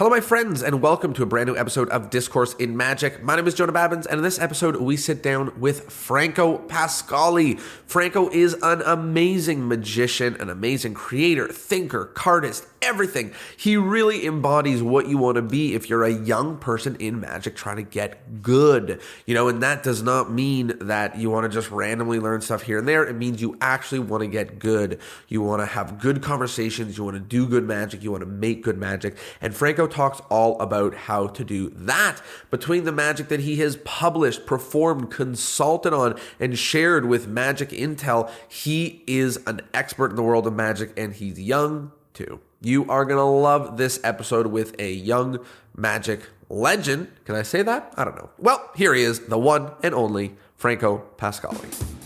Hello, my friends, and welcome to a brand new episode of Discourse in Magic. My name is Jonah, and in this episode, we sit down with Franco Pascali. Franco is an amazing magician, an amazing creator, thinker, cardist, everything. He really embodies what you want to be if you're a young person in magic trying to get good. And that does not mean that you want to just randomly learn stuff here and there. It means you actually want to get good. You want to have good conversations. You want to do good magic. You want to make good magic. And Franco talks all about how to do that. Between the magic that he has published, performed, consulted on, and shared with Magic Intel, he is an expert in the world of magic, and he's young too. You are going to love this episode with a young magic legend. Can I say that? I don't know. Well, here he is, the one and only Franco Pascali.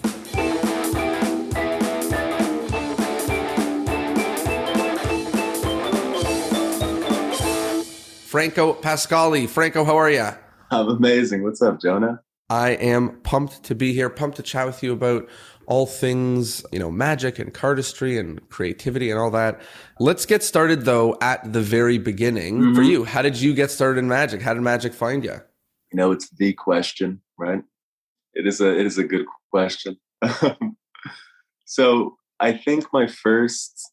Franco Pascali. Franco, how are you? I'm amazing. What's up, Jonah? I am pumped to be here, pumped to chat with you about all things, magic and cardistry and creativity and all that. Let's get started, though, at the very beginning. For you, how did you get started in magic? How did magic find you? It's the question, right? It is a good question. So I think my first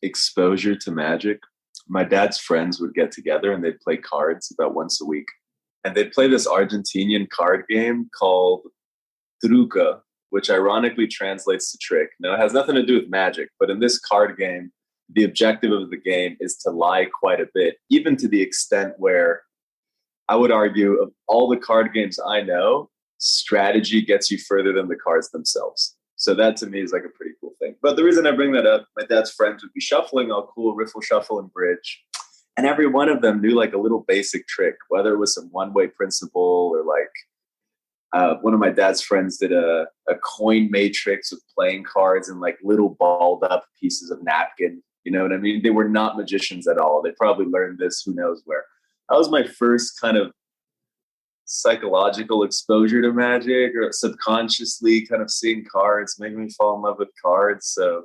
exposure to magic, my dad's friends would get together and they'd play cards about once a week. And they'd play this Argentinian card game called truca, which ironically translates to trick. Now, it has nothing to do with magic, but in this card game, the objective of the game is to lie quite a bit, even to the extent where I would argue of all the card games I know, strategy gets you further than the cards themselves. So that to me is like a pretty cool thing. But the reason I bring that up, my dad's friends would be shuffling all cool, riffle, shuffle, and bridge. And every one of them knew like a little basic trick, whether it was some one-way principle or like one of my dad's friends did a coin matrix with playing cards and like little balled up pieces of napkin. You know what I mean? They were not magicians at all. They probably learned this, who knows where. That was my first kind of psychological exposure to magic, or subconsciously kind of seeing cards, making me fall in love with cards. So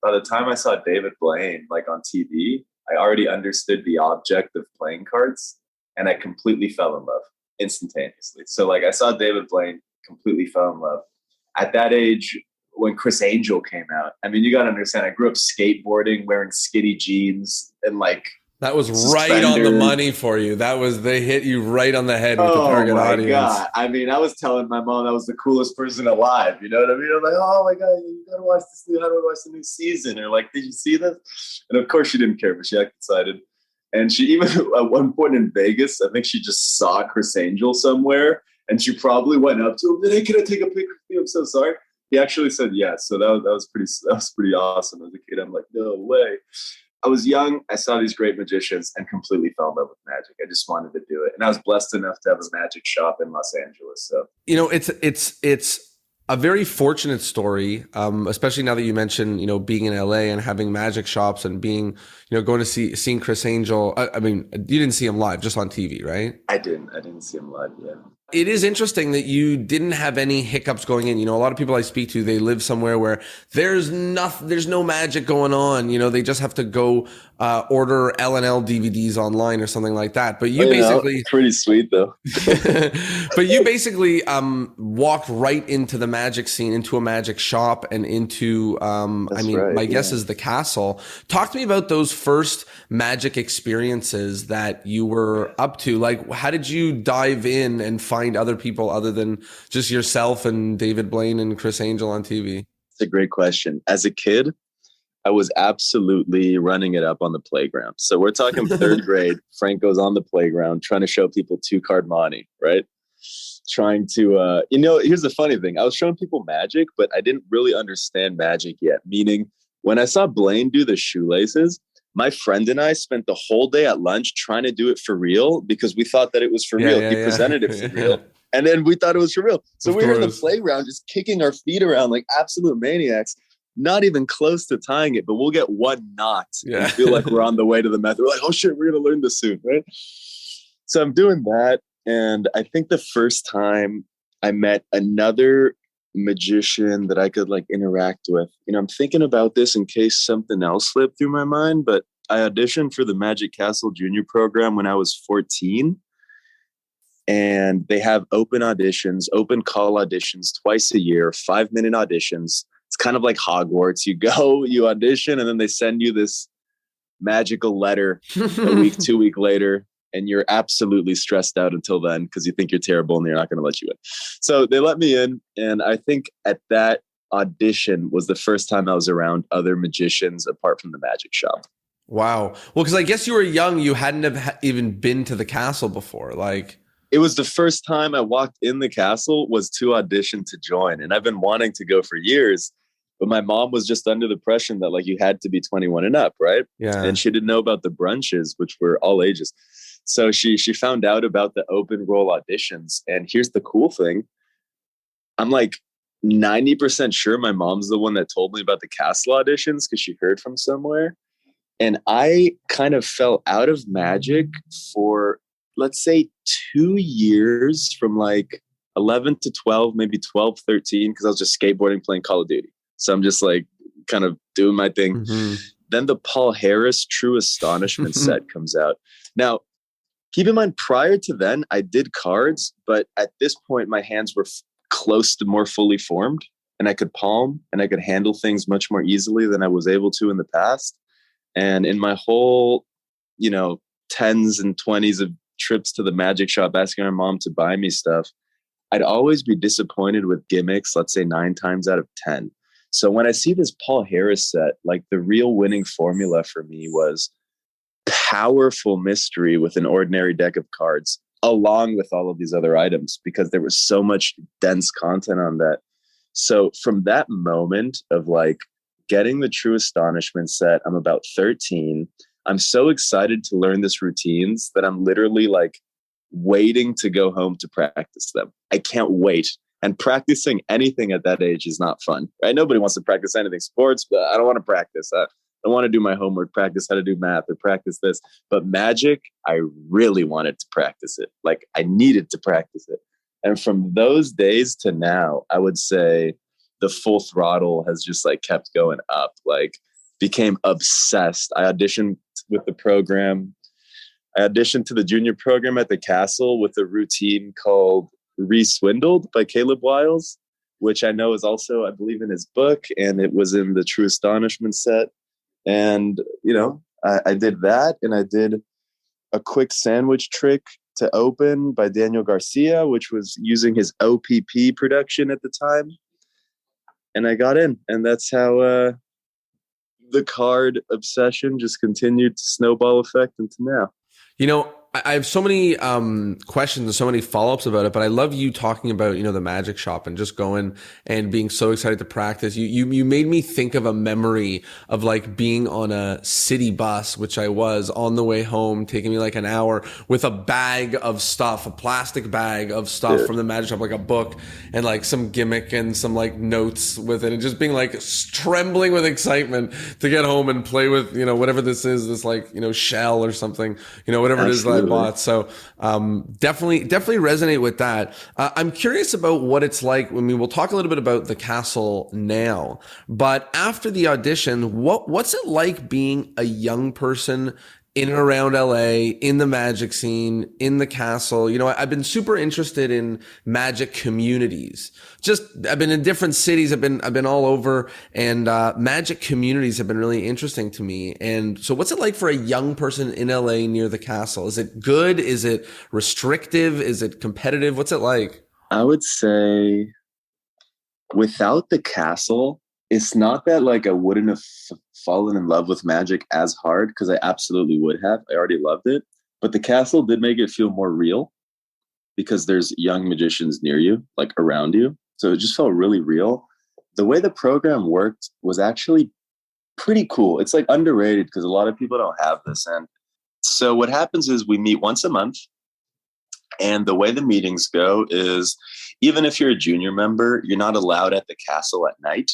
by the time I saw David Blaine like on TV, I already understood the object of playing cards and I completely fell in love instantaneously. So like I saw David Blaine, completely fell in love. At that age, when Chris Angel came out, I mean, you got to understand, I grew up skateboarding, wearing skinny jeans and like that was right on the money for you. They hit you right on the head with the target audience. Oh my God. I mean, I was telling my mom I was the coolest person alive. You know what I mean? I'm like, oh my God, you gotta watch this how do I watch the new season? Or like, did you see this? And of course she didn't care, but she acted excited. And she even at one point in Vegas, I think she just saw Chris Angel somewhere and she probably went up to him. Hey, can I take a picture of you? I'm so sorry. He actually said yes. So that was pretty awesome. As a kid, I'm like, no way. I was young. I saw these great magicians and completely fell in love with magic. I just wanted to do it. And I was blessed enough to have a magic shop in Los Angeles. So, it's a very fortunate story, especially now that you mentioned, being in LA and having magic shops and being, going to seeing Chris Angel. I mean, you didn't see him live, just on TV, right? I didn't see him live. Yeah. It is interesting that you didn't have any hiccups going in. A lot of people I speak to, they live somewhere where there's no magic going on. They just have to go order L&L DVDs online or something like that. But you basically pretty sweet though. But you basically walked right into the magic scene, into a magic shop, and into my guess is the castle. Talk to me about those first magic experiences that you were up to. Like, how did you dive in and find other people other than just yourself and David Blaine and Chris Angel on TV? It's a great question. As a kid, I was absolutely running it up on the playground. So we're talking third grade. Franco's on the playground trying to show people two-card money, right? Trying to, here's the funny thing. I was showing people magic, but I didn't really understand magic yet. Meaning, when I saw Blaine do the shoelaces, my friend and I spent the whole day at lunch trying to do it for real because we thought that it was for real. He presented it for real. And then we thought it was for real. So we were in the playground just kicking our feet around like absolute maniacs, not even close to tying it, but we'll get one knot and feel like we're on the way to the method. We're like, oh shit, we're going to learn this soon, right? So I'm doing that. And I think the first time I met another magician that I could like interact with, I'm thinking about this in case something else slipped through my mind, but I auditioned for the Magic Castle Junior program when I was 14. And they have open call auditions twice a year, 5-minute auditions. It's kind of like Hogwarts. You go, you audition, and then they send you this magical letter a week, 2 weeks later. And you're absolutely stressed out until then because you think you're terrible and they're not going to let you in. So they let me in. And I think at that audition was the first time I was around other magicians apart from the magic shop. Wow. Well, because I guess you were young. You hadn't have even been to the castle before. Like, it was the first time I walked in the castle was to audition to join. And I've been wanting to go for years, but my mom was just under the impression that like you had to be 21 and up, right? Yeah. And she didn't know about the brunches, which were all ages. So she found out about the open roll auditions. And here's the cool thing. I'm like 90% sure my mom's the one that told me about the castle auditions because she heard from somewhere. And I kind of fell out of magic for, let's say, 2 years from like 11 to 12, maybe 12, 13, because I was just skateboarding, playing Call of Duty. So I'm just like kind of doing my thing. Mm-hmm. Then the Paul Harris True Astonishment set comes out. Now, keep in mind, prior to then, I did cards, but at this point, my hands were close to more fully formed, and I could palm, and I could handle things much more easily than I was able to in the past. And in my whole, 10s and 20s of trips to the magic shop, asking my mom to buy me stuff, I'd always be disappointed with gimmicks, let's say 9 times out of 10. So when I see this Paul Harris set, like the real winning formula for me was powerful mystery with an ordinary deck of cards, along with all of these other items, because there was so much dense content on that. So from that moment of like getting the True Astonishment set, I'm about 13. I'm so excited to learn this routines that I'm literally like waiting to go home to practice them. I can't wait. And practicing anything at that age is not fun, right? Nobody wants to practice anything. Sports, but I don't want to practice. I want to do my homework, practice how to do math or practice this. But magic, I really wanted to practice it. Like I needed to practice it. And from those days to now, I would say the full throttle has just like kept going up, like became obsessed. I auditioned with the program. I auditioned to the junior program at the castle with a routine called Re-Swindled by Caleb Wiles, which I know is also, I believe, in his book, and it was in the True Astonishment set. And, I did that, and I did a quick sandwich trick to open by Daniel Garcia, which was using his OPP production at the time. And I got in, and that's how the card obsession just continued to snowball effect into now. I have so many questions and so many follow-ups about it, but I love you talking about, the magic shop and just going and being so excited to practice. You made me think of a memory of like being on a city bus, which I was on the way home, taking me like an hour with a bag of stuff, a plastic bag of stuff from the magic shop, like a book and like some gimmick and some like notes with it, and just being like trembling with excitement to get home and play with, whatever this is, this like, shell or something, whatever it is that I bought. So definitely resonate with that. I'm curious about what it's like. We'll talk a little bit about the castle now, but after the audition, what's it like being a young person in and around LA, in the magic scene, in the castle? I've been super interested in magic communities. I've been in different cities. I've been all over, and magic communities have been really interesting to me. And so what's it like for a young person in LA near the castle? Is it good? Is it restrictive? Is it competitive? What's it like? I would say without the castle, it's not that like I wouldn't have fallen in love with magic as hard, because I absolutely would have. I already loved it. But the castle did make it feel more real because there's young magicians near you, like around you. So it just felt really real. The way the program worked was actually pretty cool. It's like underrated because a lot of people don't have this. And so what happens is we meet once a month. And the way the meetings go is even if you're a junior member, you're not allowed at the castle at night.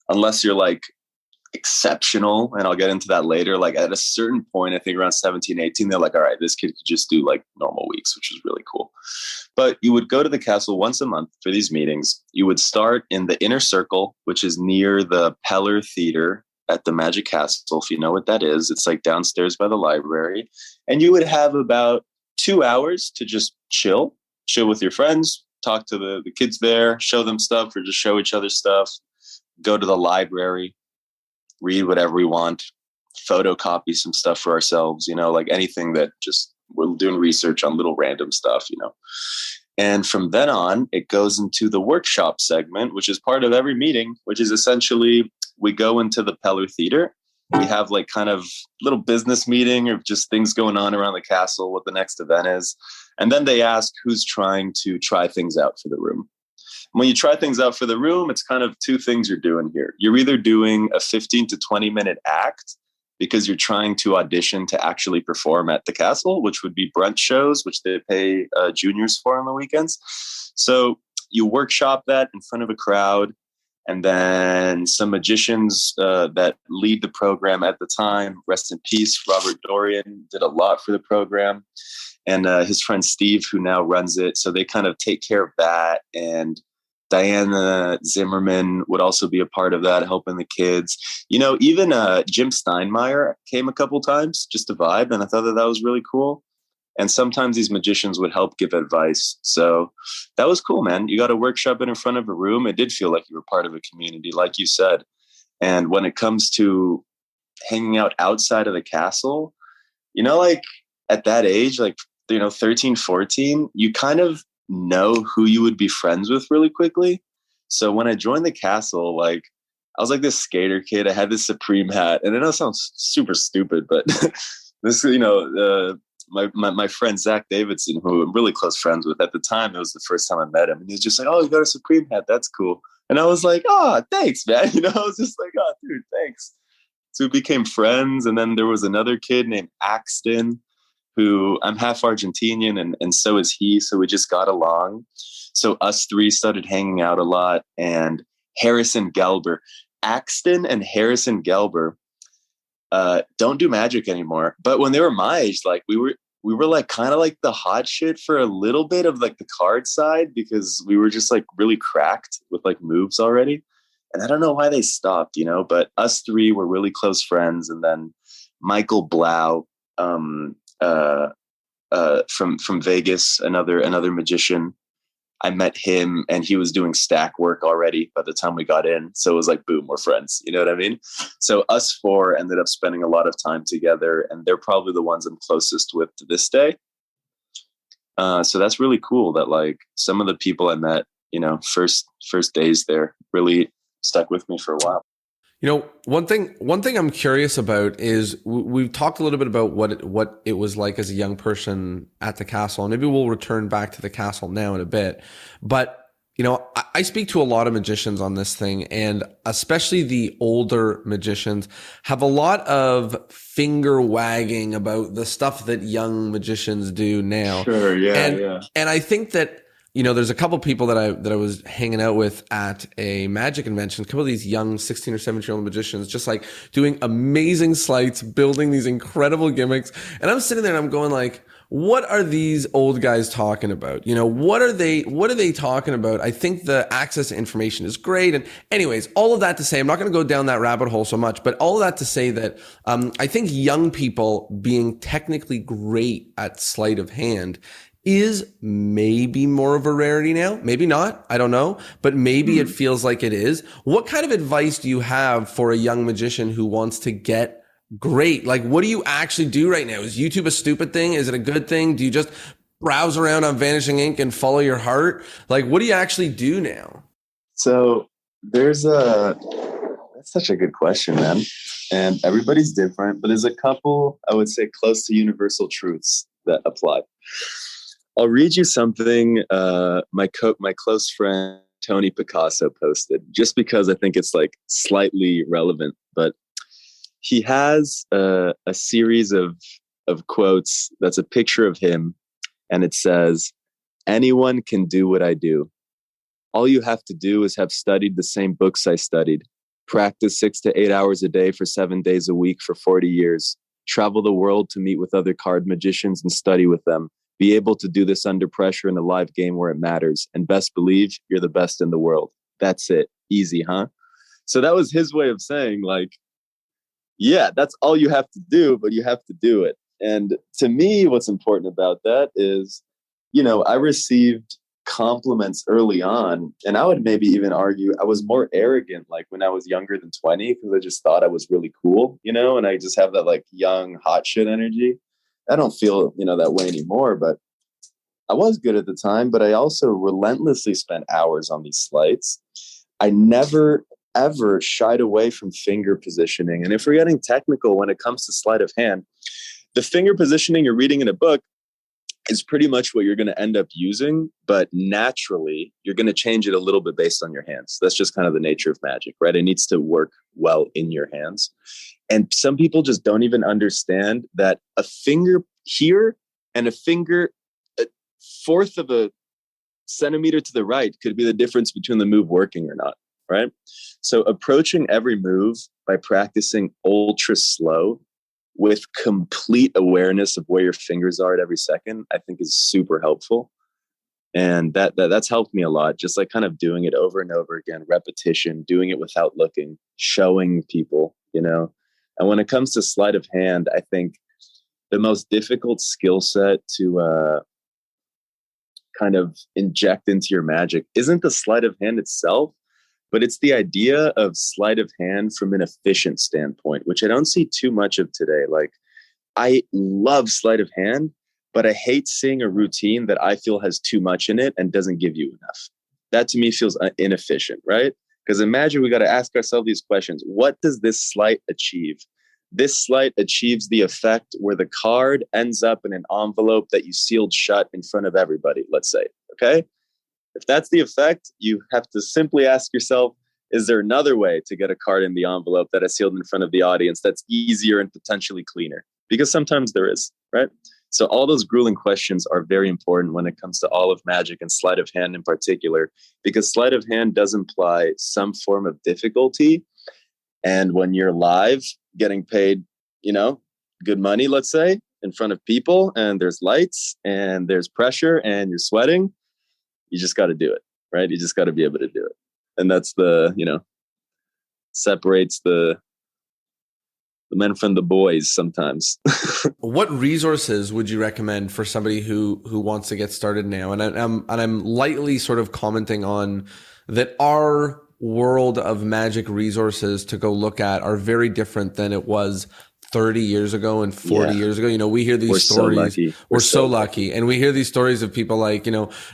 Unless you're like exceptional, and I'll get into that later. Like at a certain point, I think around 17, 18, they're like, all right, this kid could just do like normal weeks, which was really cool. But you would go to the castle once a month for these meetings. You would start in the inner circle, which is near the Peller Theater at the Magic Castle. If you know what that is, it's like downstairs by the library. And you would have about 2 hours to just chill with your friends, talk to the kids there, show them stuff or just show each other stuff, go to the library, read whatever we want, photocopy some stuff for ourselves, like anything that just we're doing research on little random stuff, And from then on, it goes into the workshop segment, which is part of every meeting, which is essentially we go into the Peller Theater. We have like kind of little business meeting of just things going on around the castle, what the next event is. And then they ask who's trying to try things out for the room. When you try things out for the room, it's kind of two things you're doing here. You're either doing a 15 to 20 minute act because you're trying to audition to actually perform at the castle, which would be brunch shows, which they pay juniors for on the weekends. So you workshop that in front of a crowd. And then some magicians that lead the program at the time, rest in peace, Robert Dorian, did a lot for the program. And his friend Steve, who now runs it. So they kind of take care of that. And Diana Zimmerman would also be a part of that, helping the kids. Even Jim Steinmeier came a couple times just to vibe. And I thought that was really cool. And sometimes these magicians would help give advice. So that was cool, man. You got to workshop it in front of a room. It did feel like you were part of a community, like you said. And when it comes to hanging out outside of the castle, like at that age, like, 13, 14, you kind of know who you would be friends with really quickly. So when I joined the castle, like I was like this skater kid. I had this Supreme hat, and I know it sounds super stupid, but this, my friend Zach Davidson, who I'm really close friends with at the time, it was the first time I met him, and he was just like, "Oh, you got a Supreme hat? That's cool." And I was like, "Oh, thanks, man." I was just like, "Oh, dude, thanks." So we became friends, and then there was another kid named Axton, who I'm half Argentinian, and so is he. So we just got along. So us three started hanging out a lot. And Harrison Gelber, Axton and Harrison Gelber don't do magic anymore. But when they were my age, like we were like kind of like the hot shit for a little bit of like the card side, because we were just like really cracked with like moves already. And I don't know why they stopped, but us three were really close friends. And then Michael Blau, from Vegas, another magician. I met him, and he was doing stack work already by the time we got in. So it was like, boom, we're friends. You know what I mean? So us four ended up spending a lot of time together, and they're probably the ones I'm closest with to this day. So that's really cool that like some of the people I met, first days there really stuck with me for a while. One thing I'm curious about is we've talked a little bit about what it was like as a young person at the castle, and maybe we'll return back to the castle now in a bit. But I speak to a lot of magicians on this thing, and especially the older magicians have a lot of finger wagging about the stuff that young magicians do now. Sure, yeah. And I think that there's a couple people that I was hanging out with at a magic convention, a couple of these young 16 or 17-year-old magicians, just like doing amazing sleights, building these incredible gimmicks. And I'm sitting there and I'm going like, what are these old guys talking about? What are they talking about? I think the access to information is great. And anyways, all of that to say, I'm not going to go down that rabbit hole so much, but all of that to say that I think young people being technically great at sleight of hand is maybe more of a rarity now. Maybe not. I don't know. But maybe it feels like it is. What kind of advice do you have for a young magician who wants to get great? Like, what do you actually do right now? Is YouTube a stupid thing? Is it a good thing? Do you just browse around on Vanishing Ink and follow your heart? Like, what do you actually do now? So that's such a good question, man. And everybody's different, but there's a couple, I would say, close to universal truths that apply. I'll read you something my close friend Tony Picasso posted, just because I think it's like slightly relevant. But he has a series of quotes that's a picture of him, and it says, "Anyone can do what I do. All you have to do is have studied the same books I studied, practice 6 to 8 hours a day for 7 days a week for 40 years, travel the world to meet with other card magicians and study with them. Be able to do this under pressure in a live game where it matters. And best believe you're the best in the world. That's it. Easy, huh?" So that was his way of saying, like, Yeah, that's all you have to do, but you have to do it. And to me, what's important about that is, I received compliments early on, and I would maybe even argue I was more arrogant like when I was younger than 20 because I just thought I was really cool, and I just have that like young hot shit energy. I don't feel, that way anymore, but I was good at the time, but I also relentlessly spent hours on these sleights. I never ever shied away from finger positioning. And if we're getting technical when it comes to sleight of hand, the finger positioning you're reading in a book is pretty much what you're going to end up using, but naturally you're going to change it a little bit based on your hands. That's just kind of the nature of magic, right? It needs to work well in your hands. And some people just don't even understand that a finger here and a finger a fourth of a centimeter to the right could be the difference between the move working or not, right? So approaching every move by practicing ultra slow with complete awareness of where your fingers are at every second, I think is super helpful. And that's helped me a lot. Just like kind of doing it over and over again, repetition, doing it without looking, showing people, And when it comes to sleight of hand, I think the most difficult skill set to kind of inject into your magic isn't the sleight of hand itself, but it's the idea of sleight of hand from an efficient standpoint, which I don't see too much of today. Like, I love sleight of hand, but I hate seeing a routine that I feel has too much in it and doesn't give you enough. That to me feels inefficient, right? Because in magic, we got to ask ourselves these questions. What does this sleight achieve? This sleight achieves the effect where the card ends up in an envelope that you sealed shut in front of everybody, let's say, okay? If that's the effect, you have to simply ask yourself, is there another way to get a card in the envelope that is sealed in front of the audience that's easier and potentially cleaner? Because sometimes there is, right? So all those grueling questions are very important when it comes to all of magic and sleight of hand in particular, because sleight of hand does imply some form of difficulty. And when you're live getting paid, good money, let's say, in front of people, and there's lights and there's pressure and you're sweating, you just got to do it, right? You just got to be able to do it. And that's separates the men from the boys sometimes. What resources would you recommend for somebody who wants to get started now? And I'm lightly sort of commenting on that our world of magic resources to go look at are very different than it was 30 years ago and 40 years ago. We hear these stories. We're so lucky. And we hear these stories of people like,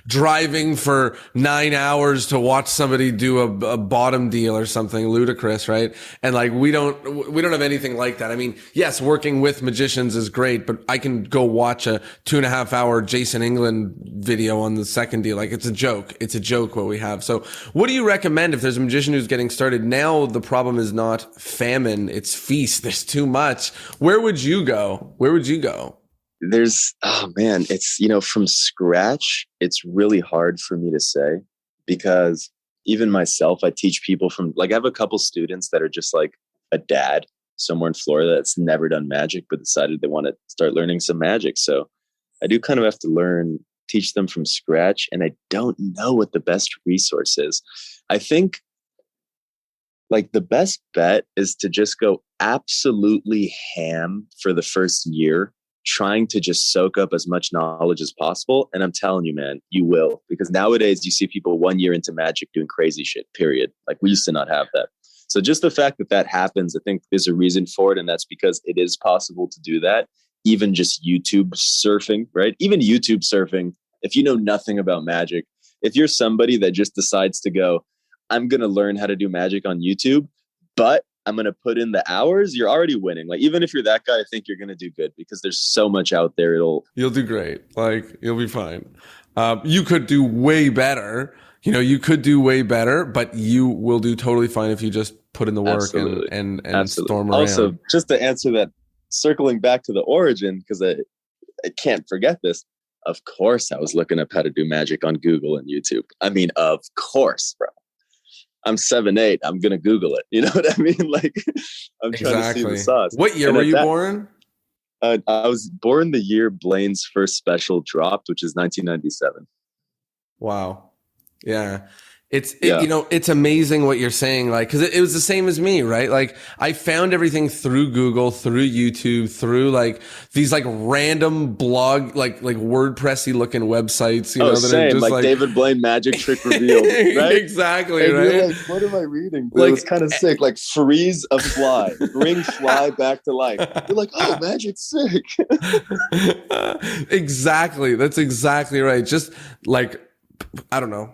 driving for 9 hours to watch somebody do a bottom deal or something ludicrous, right? And like, we don't have anything like that. I mean, yes, working with magicians is great, but I can go watch a 2.5 hour Jason England video on the second deal. Like, it's a joke. It's a joke what we have. So what do you recommend if there's a magician who's getting started? Now the problem is not famine, it's feast. There's too much. Where would you go? It's, from scratch, it's really hard for me to say, because even myself, I teach people I have a couple students that are just like a dad somewhere in Florida that's never done magic, but decided they want to start learning some magic. So I do kind of have to teach them from scratch. And I don't know what the best resource is. I think the best bet is to just go absolutely ham for the first year, trying to just soak up as much knowledge as possible. And I'm telling you, man, you will, because nowadays you see people 1 year into magic doing crazy shit, period. Like, we used to not have that. So just the fact that happens, I think there's a reason for it. And that's because it is possible to do that. Even just YouTube surfing, right? Even YouTube surfing, if you know nothing about magic, if you're somebody that just decides to go, I'm going to learn how to do magic on YouTube, but I'm going to put in the hours, you're already winning. Like, even if you're that guy, I think you're going to do good, because there's so much out there. You'll do great. Like, you'll be fine. You could do way better. But you will do totally fine if you just put in the work and storm around. Also, just to answer that, circling back to the origin, because I can't forget this. Of course, I was looking up how to do magic on Google and YouTube. I mean, of course, bro. I'm 7'8". I'm going to Google it. You know what I mean? Like, I'm trying to see the sauce. What year were you born? I was born the year Blaine's first special dropped, which is 1997. Wow. Yeah. Yeah. It's amazing what you're saying. Like, cause it was the same as me, right? Like I found everything through Google, through YouTube, through like these like random blog, like WordPressy looking websites, Oh, that are same. just Like like David Blaine magic trick revealed, right? exactly, And you're right? like, what am I reading? But it was Like, kind of sick. Like freeze a fly, bring fly back to life. You're like, oh, magic's sick. exactly. That's exactly right. Just like, I don't know.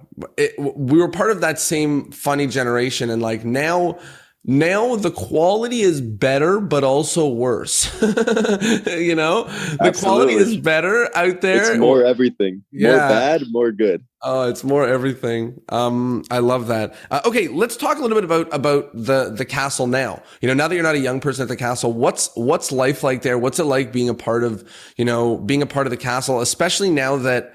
We were part of that same funny generation, and like now the quality is better, but also worse. The quality Absolutely. is better out It's there. more everything. More Yeah. bad, more good. Oh, it's more everything. I love that. Okay, let's talk a little bit about the castle now. Now that you're not a young person at the castle, what's life like there? What's it like being a part of the castle, especially now that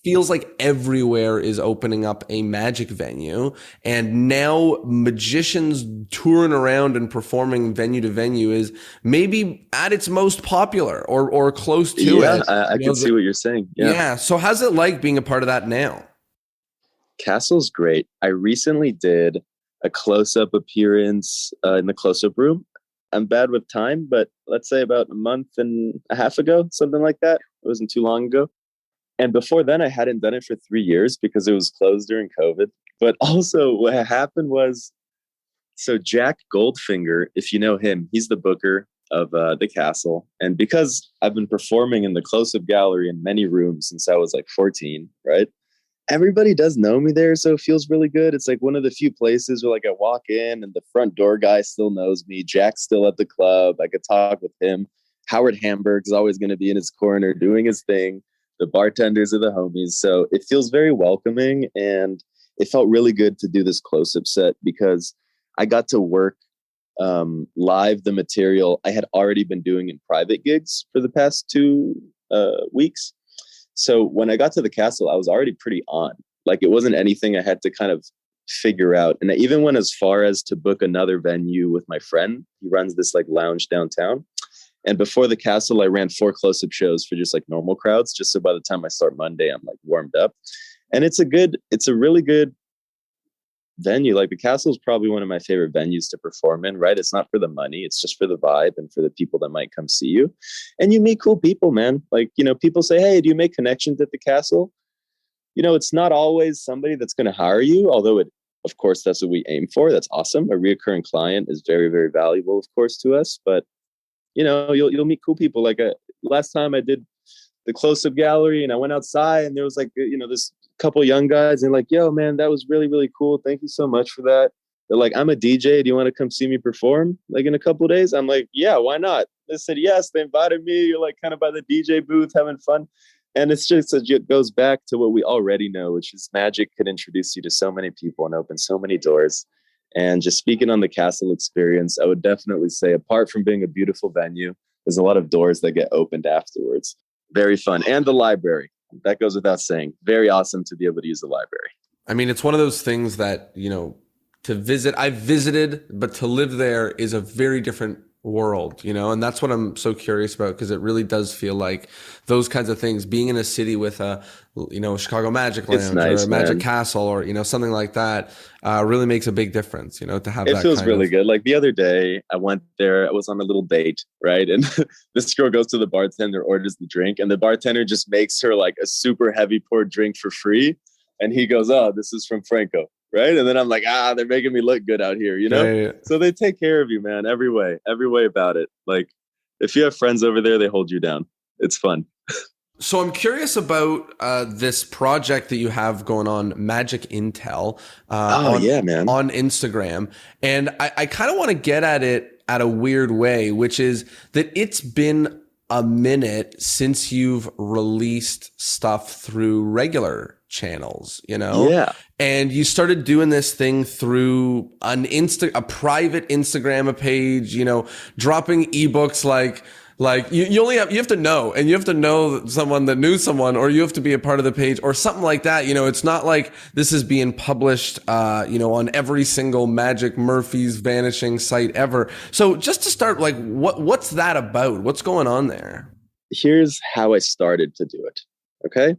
feels like everywhere is opening up a magic venue, and now magicians touring around and performing venue to venue is maybe at its most popular or close to Yeah, it. I can see what you're saying. Yeah. Yeah. So how's it like being a part of that now? Castle's great. I recently did a close-up appearance in the close-up room. I'm bad with time, but let's say about a month and a half ago, something like that. It wasn't too long ago. And before then, I hadn't done it for 3 years because it was closed during COVID. But also, what happened was, so Jack Goldfinger, if you know him, he's the booker of the castle. And because I've been performing in the close-up gallery in many rooms since I was like 14, right? Everybody does know me there, so it feels really good. It's like one of the few places where like I walk in and the front door guy still knows me. Jack's still at the club. I could talk with him. Howard Hamburg's always going to be in his corner doing his thing. The bartenders are the homies. So it feels very welcoming, and it felt really good to do this close-up set because I got to work live the material I had already been doing in private gigs for the past 2 weeks. So when I got to the castle, I was already pretty on. Like it wasn't anything I had to kind of figure out. And I even went as far as to book another venue with my friend. He runs this like lounge downtown. And before the castle, I ran 4 close-up shows for just like normal crowds, just so by the time I start Monday, I'm like warmed up. And it's a really good venue. Like the castle is probably one of my favorite venues to perform in, right? It's not for the money. It's just for the vibe and for the people that might come see you. And you meet cool people, man. Like, people say, hey, do you make connections at the castle? It's not always somebody that's going to hire you, although of course, that's what we aim for. That's awesome. A reoccurring client is very, very valuable, of course, to us. But you'll meet cool people. Like last time I did the close-up gallery and I went outside and there was like, this couple young guys and like, yo, man, that was really, really cool. Thank you so much for that. They're like, I'm a DJ. Do you want to come see me perform like in a couple of days? I'm like, yeah, why not? They said, yes, they invited me. You're like kind of by the DJ booth having fun. And it goes back to what we already know, which is magic can introduce you to so many people and open so many doors. And just speaking on the castle experience, I would definitely say, apart from being a beautiful venue, there's a lot of doors that get opened afterwards. Very fun. And the library. That goes without saying. Very awesome to be able to use the library. I mean, it's one of those things that, to visit, I've visited, but to live there is a very different world, and that's what I'm so curious about, because it really does feel like those kinds of things, being in a city with a Chicago Magic Lounge or a Magic Castle or something like that, really makes a big difference, to have it that feels really good. Like the other day I went there, I was on a little date, right? And this girl goes to the bartender, orders the drink, and the bartender just makes her like a super heavy poured drink for free, and he goes, oh, this is from Franco. Right. And then I'm like, they're making me look good out here, Yeah. So they take care of you, man, every way about it. Like if you have friends over there, they hold you down. It's fun. So I'm curious about this project that you have going on, Magic Intel, man, on Instagram. And I kind of want to get at it at a weird way, which is that it's been a minute since you've released stuff through regular channels, Yeah. And you started doing this thing through a private Instagram page, dropping ebooks like you have to know, and you have to know someone that knew someone, or you have to be a part of the page or something like that. It's not like this is being published, on every single Magic Murphy's Vanishing site ever. So just to start, like, what's that about? What's going on there? Here's how I started to do it. Okay.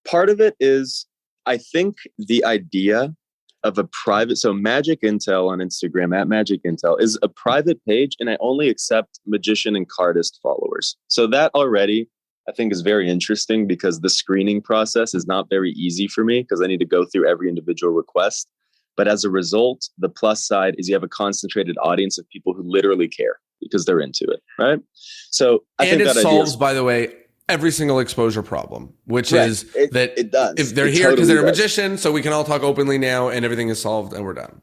Part of it is I think the idea of a private, so Magic Intel on Instagram at Magic Intel is a private page, and I only accept magician and cardist followers. So that already I think is very interesting because the screening process is not very easy for me because I need to go through every individual request. But as a result, the plus side is you have a concentrated audience of people who literally care because they're into it, right? So I think it that solves, by the way, every single exposure problem, which is that it does. If they're here because they're a magician, so we can all talk openly now and everything is solved and we're done.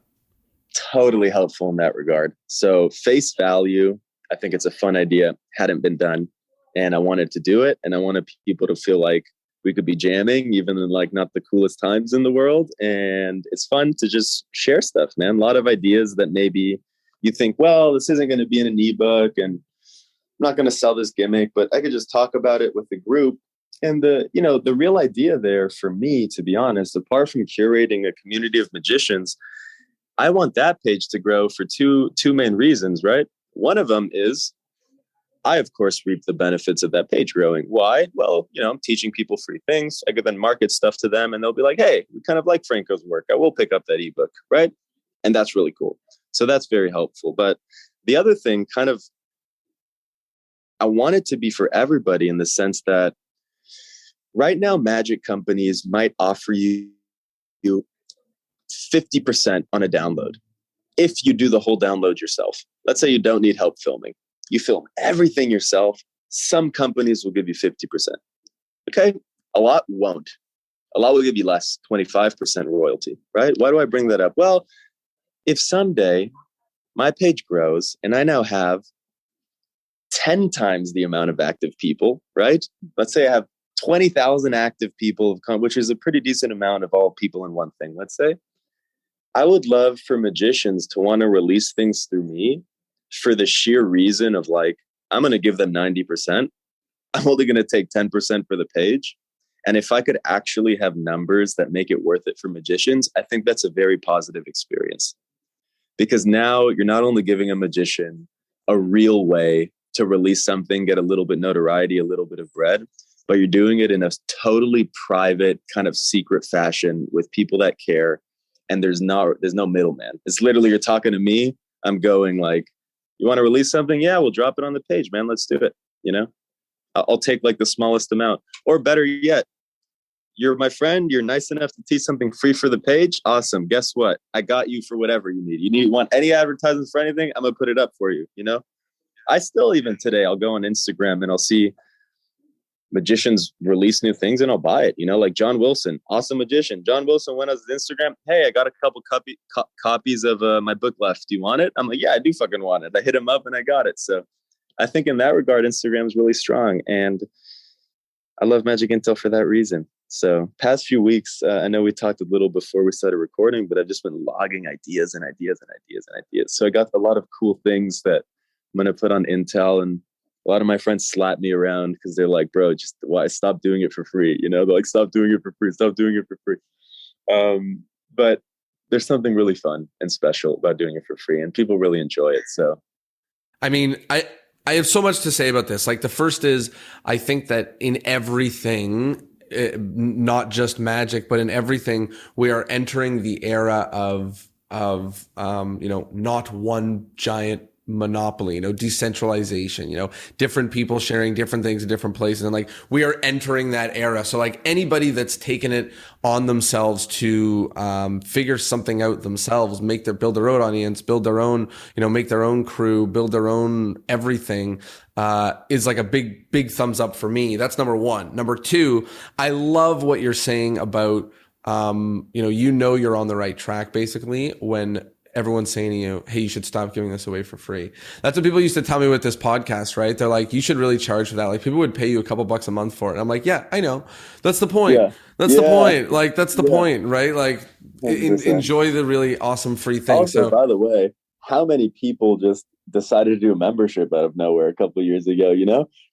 Totally helpful in that regard. So face value, I think it's a fun idea, hadn't been done. And I wanted to do it. And I wanted people to feel like we could be jamming, even in like not the coolest times in the world. And it's fun to just share stuff, man. A lot of ideas that maybe you think, well, this isn't going to be in an ebook and I'm not going to sell this gimmick, but I could just talk about it with the group. And the real idea there for me, to be honest, apart from curating a community of magicians, I want that page to grow for two main reasons, right? One of them is I, of course, reap the benefits of that page growing. Why? Well, I'm teaching people free things. I could then market stuff to them and they'll be like, hey, we kind of like Franco's work. I will pick up that ebook, right? And that's really cool. So that's very helpful. But the other thing I want it to be for everybody in the sense that right now, magic companies might offer you 50% on a download if you do the whole download yourself. Let's say you don't need help filming. You film everything yourself. Some companies will give you 50%. Okay? A lot won't. A lot will give you less, 25% royalty, right? Why do I bring that up? Well, if someday my page grows and I now have 10 times the amount of active people, right? Let's say I have 20,000 active people, which is a pretty decent amount of all people in one thing, let's say. I would love for magicians to want to release things through me for the sheer reason of like, I'm going to give them 90%. I'm only going to take 10% for the page. And if I could actually have numbers that make it worth it for magicians, I think that's a very positive experience. Because now you're not only giving a magician a real way to release something, get a little bit notoriety, a little bit of bread, but you're doing it in a totally private kind of secret fashion with people that care. And there's no middleman. It's literally, you're talking to me. I'm going like, you want to release something? Yeah, we'll drop it on the page, man. Let's do it. I'll take like the smallest amount, or better yet, you're my friend. You're nice enough to teach something free for the page. Awesome. Guess what? I got you for whatever you need. Want any advertisements for anything? I'm going to put it up for you. I still, even today, I'll go on Instagram and I'll see magicians release new things and I'll buy it. Like John Wilson, awesome magician. John Wilson went on his Instagram. Hey, I got a couple copies of my book left. Do you want it? I'm like, yeah, I do fucking want it. I hit him up and I got it. So I think in that regard, Instagram is really strong. And I love Magic Intel for that reason. So past few weeks, I know we talked a little before we started recording, but I've just been logging ideas and ideas and ideas and ideas. So I got a lot of cool things that I'm going to put on Intel, and a lot of my friends slap me around because they're like, bro, just why stop doing it for free? They're like, stop doing it for free. Stop doing it for free. But there's something really fun and special about doing it for free, and people really enjoy it. So, I mean, I have so much to say about this. Like, the first is, I think that in everything, not just magic, but in everything, we are entering the era of not one giant monopoly, decentralization, different people sharing different things in different places. And like, we are entering that era. So like, anybody that's taken it on themselves to figure something out themselves, build their own audience, build their own, make their own crew, build their own everything, is like a big thumbs up for me. That's number one. Number two, I love what you're saying about, you're on the right track basically when everyone's saying to you, hey, you should stop giving this away for free. That's what people used to tell me with this podcast, right? They're like, you should really charge for that. Like, people would pay you a couple bucks a month for it. And I'm like, yeah, I know. That's the point. Yeah. That's the point. Like, that's the point, right? Like, enjoy the really awesome free thing. Also, by the way, how many people just decided to do a membership out of nowhere a couple of years ago,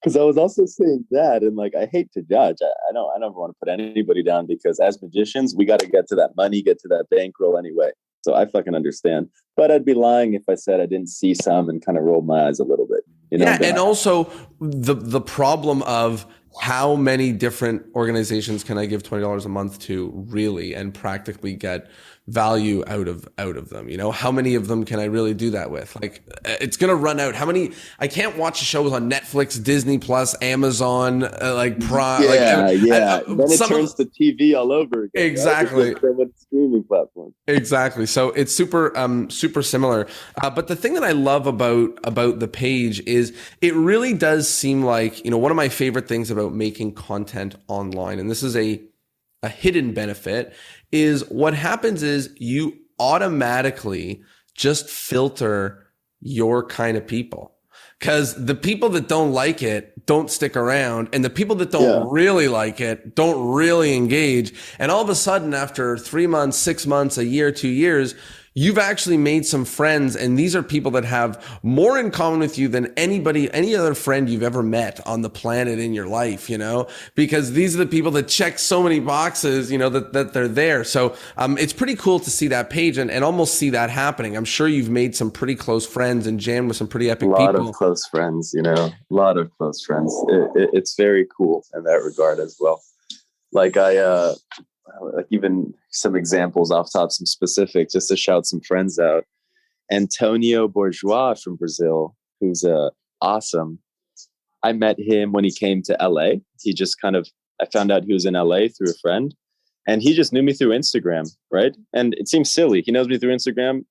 Because I was also seeing that, and like, I hate to judge. I never want to put anybody down, because as magicians, we got to get to that money, get to that bankroll anyway. So I fucking understand. But I'd be lying if I said I didn't see some and kind of rolled my eyes a little bit. Yeah, and also the problem of how many different organizations can I give $20 a month to really and practically get value out of them? You know, how many of them can I really do that with? Like, it's going to run out. How many? I can't watch shows on Netflix, Disney Plus, Amazon, like Prime. Yeah. Then it turns to TV all over again. Exactly. Right? So streaming platform. Exactly. So it's super similar. But the thing that I love about the page is it really does seem like, you know, one of my favorite things about making content online, and this is a hidden benefit, is what happens is you automatically just filter your kind of people. Because the people that don't like it don't stick around, and the people that don't really like it don't really engage. And all of a sudden, after 3 months, 6 months, a year, 2 years, you've actually made some friends, and these are people that have more in common with you than any other friend you've ever met on the planet in your life, you know, because these are the people that check so many boxes, you know, that they're there. So it's pretty cool to see that page and almost see that happening. I'm sure you've made some pretty close friends and jammed with some pretty epic people. A lot of close friends, you know, a lot of close friends. It's very cool in that regard as well. Like like even some examples off top, some specifics, just to shout some friends out. Antonio Bourgeois from Brazil, who's awesome. I met him when he came to LA. I found out he was in LA through a friend, and he just knew me through Instagram, right? And it seems silly. He knows me through Instagram.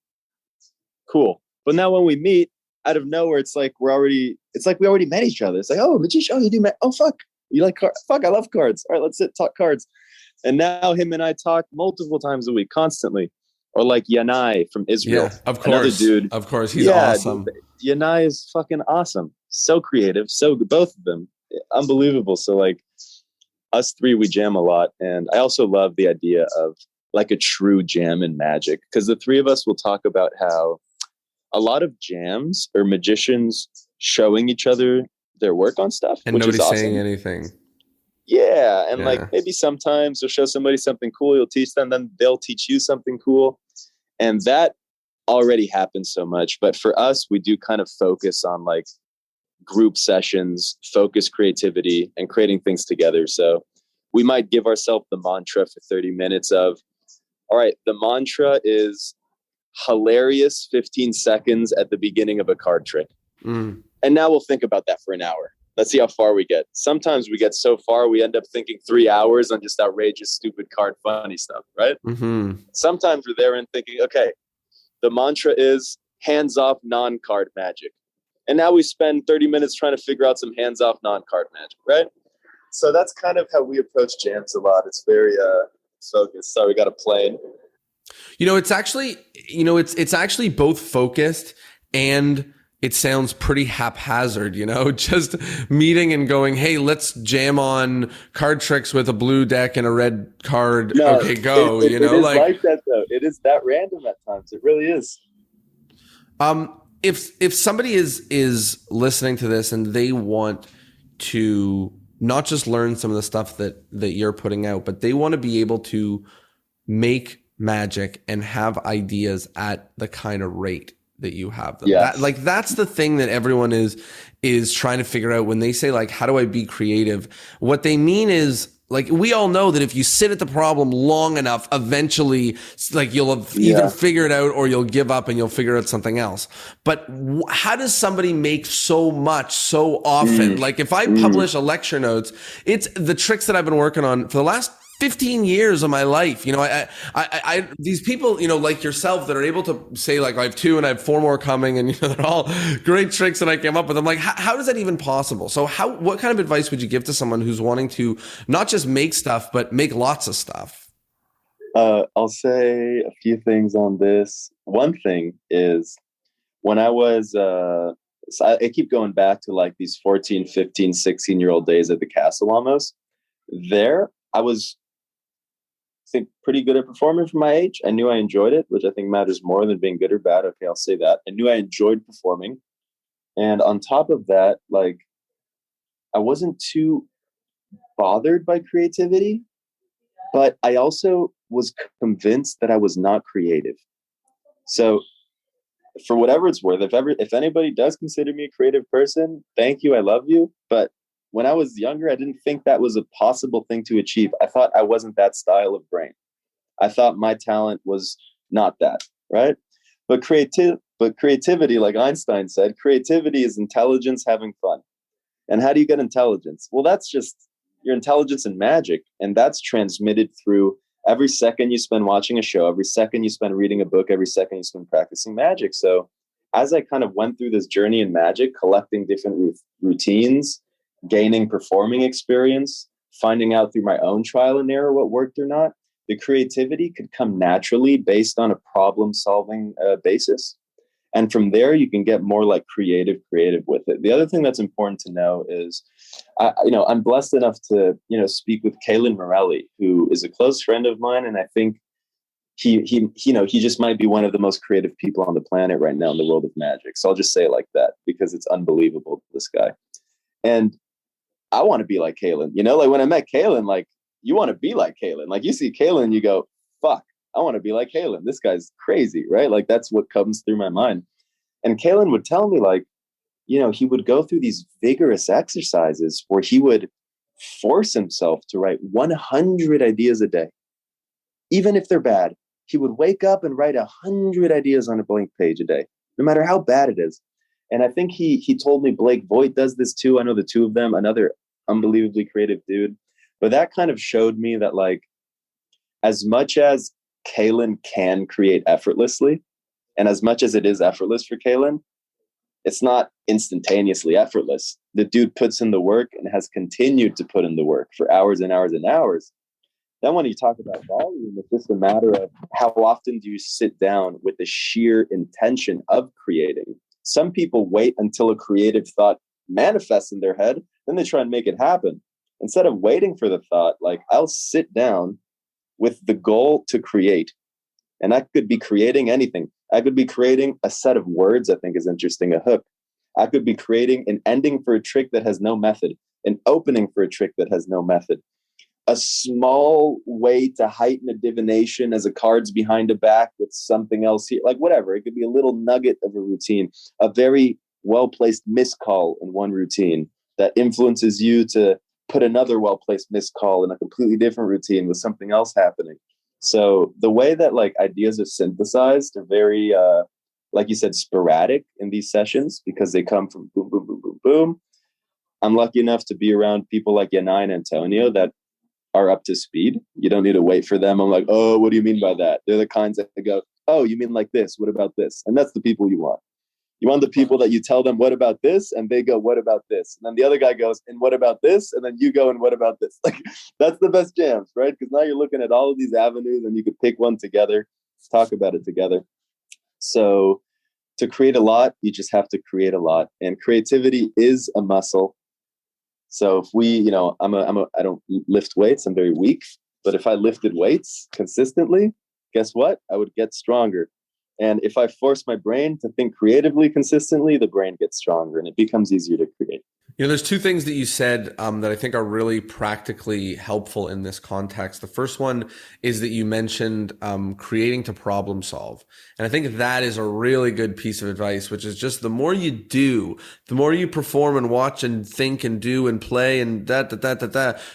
Cool. But now when we meet out of nowhere, it's like we already met each other. It's like, oh, magician, you do, man. Oh, fuck. You like cards? Fuck, I love cards. All right, let's sit, talk cards. And now him and I talk multiple times a week, constantly. Or like Yanai from Israel. Yeah, of course. Another dude. Of course, he's awesome. Yanai is fucking awesome. So creative. So both of them. Unbelievable. So like us three, we jam a lot. And I also love the idea of like a true jam in magic. Because the three of us will talk about how a lot of jams are magicians showing each other their work on stuff. And nobody's saying anything. Yeah. And like maybe sometimes you'll show somebody something cool, you'll teach them, then they'll teach you something cool. And that already happens so much. But for us, we do kind of focus on like group sessions, focus creativity, and creating things together. So we might give ourselves the mantra for 30 minutes of, all right, the mantra is hilarious 15 seconds at the beginning of a card trick. And now we'll think about that for an hour. Let's see how far we get. Sometimes we get so far, we end up thinking 3 hours on just outrageous, stupid card funny stuff, right? Sometimes we're there and thinking, okay, the mantra is hands off non-card magic. And now we spend 30 minutes trying to figure out some hands off non-card magic, right? So that's kind of how we approach jams a lot. It's very focused. Sorry, we got a plane. You know, it's actually both focused and it sounds pretty haphazard, you know, just meeting and going, hey, let's jam on card tricks with a blue deck and a red card. No, okay, go. It is like that, though. It is that random at times. It really is. If somebody is listening to this and they want to not just learn some of the stuff that you're putting out, but they want to be able to make magic and have ideas at the kind of rate that you have them. Yes. That's the thing that everyone is trying to figure out when they say like, how do I be creative? What they mean is like, we all know that if you sit at the problem long enough, eventually like you'll have either figure it out or you'll give up and you'll figure out something else. But how does somebody make so much so often? Like if I publish a lecture notes, it's the tricks that I've been working on for the last 15 years of my life. You know, I these people, you know, like yourself that are able to say like, I have 2 and I have 4 more coming, and you know, they're all great tricks that I came up with. I'm like, how is that even possible? So what kind of advice would you give to someone who's wanting to not just make stuff, but make lots of stuff? I'll say a few things on this. One thing is when I was, so I keep going back to like these 14, 15, 16-year-old days at the castle almost. There, I was, I think, pretty good at performing for my age. I knew I enjoyed it, which I think matters more than being good or bad. Okay, I'll say that. I knew I enjoyed performing. And on top of that, like, I wasn't too bothered by creativity, but I also was convinced that I was not creative. So for whatever it's worth, if anybody does consider me a creative person, thank you. I love you. But when I was younger, I didn't think that was a possible thing to achieve. I thought I wasn't that style of brain. I thought my talent was not that, right? But creativity, like Einstein said, creativity is intelligence having fun. And how do you get intelligence? Well, that's just your intelligence in magic. And that's transmitted through every second you spend watching a show, every second you spend reading a book, every second you spend practicing magic. So as I kind of went through this journey in magic, collecting different routines, gaining performing experience, finding out through my own trial and error what worked or not, the creativity could come naturally based on a problem solving basis. And from there, you can get more like creative with it. The other thing that's important to know is, I'm blessed enough to, speak with Kaylin Morelli, who is a close friend of mine. And I think he just might be one of the most creative people on the planet right now in the world of magic. So I'll just say it like that, because it's unbelievable, this guy. And I want to be like Kaylin, like when I met Kaylin, like you want to be like Kaylin, like you see Kaylin, you go, fuck, I want to be like Kaylin. This guy's crazy, right? Like that's what comes through my mind. And Kaylin would tell me, like, he would go through these vigorous exercises where he would force himself to write 100 ideas a day. Even if they're bad, he would wake up and write 100 ideas on a blank page a day, no matter how bad it is. And I think he told me Blake Voigt does this too. I know the two of them, another unbelievably creative dude. But that kind of showed me that, like, as much as Kaylin can create effortlessly, and as much as it is effortless for Kaylin, it's not instantaneously effortless. The dude puts in the work and has continued to put in the work for hours and hours and hours. Then when you talk about volume, it's just a matter of how often do you sit down with the sheer intention of creating. Some people wait until a creative thought manifests in their head, then they try and make it happen. Instead of waiting for the thought, like, I'll sit down with the goal to create. And I could be creating anything. I could be creating a set of words, I think is interesting, a hook. I could be creating an ending for a trick that has no method, an opening for a trick that has no method, a small way to heighten a divination as a card's behind a back with something else here, like whatever. It could be a little nugget of a routine, a very well-placed miscall in one routine that influences you to put another well-placed miscall in a completely different routine with something else happening. So the way that like ideas are synthesized are very, like you said, sporadic in these sessions because they come from boom, boom, boom, boom, boom. I'm lucky enough to be around people like Yana and Antonio that are up to speed. You don't need to wait for them. I'm like, oh, what do you mean by that? They're the kinds that go, oh, you mean like this? What about this? And that's the people you want. You want the people that you tell them, what about this? And they go, what about this? And then the other guy goes, and what about this? And then you go, and what about this? Like, that's the best jams, right? Because now you're looking at all of these avenues and you could pick one together, talk about it together. So to create a lot, you just have to create a lot. And creativity is a muscle. So if we, I don't lift weights. I'm very weak. But if I lifted weights consistently, guess what? I would get stronger. And if I force my brain to think creatively consistently, the brain gets stronger and it becomes easier to create. There's two things that you said that I think are really practically helpful in this context. The first one is that you mentioned creating to problem solve. And I think that is a really good piece of advice, which is just the more you do, the more you perform and watch and think and do and play and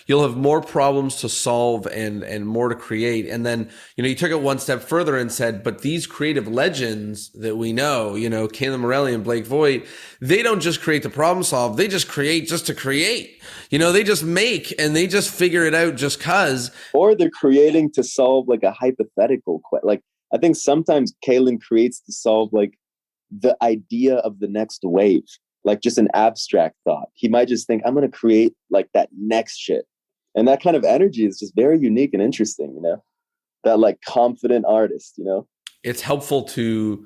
you'll have more problems to solve and more to create. And then, you took it one step further and said, but these creative legends that we know, Kaylin Morelli and Blake Voigt, they don't just create the problem solve. They just create just to create. They just make and they just figure it out just cause. Or they're creating to solve like a hypothetical question. Like I think sometimes Kaylin creates to solve like the idea of the next wave, like just an abstract thought. He might just think, I'm going to create like that next shit. And that kind of energy is just very unique and interesting, that like confident artist, It's helpful to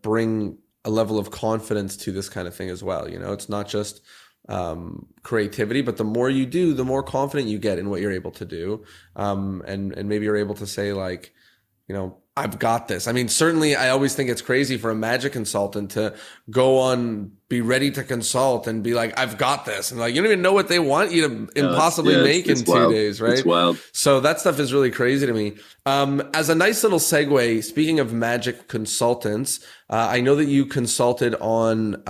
bring a level of confidence to this kind of thing as well. It's not just creativity, but the more you do, the more confident you get in what you're able to do. And maybe you're able to say like, I've got this. I mean, certainly I always think it's crazy for a magic consultant to go on, be ready to consult and be like, I've got this. And like, you don't even know what they want you to impossibly make in 2 days, right? It's wild. So that stuff is really crazy to me. As a nice little segue, speaking of magic consultants, I know that you consulted on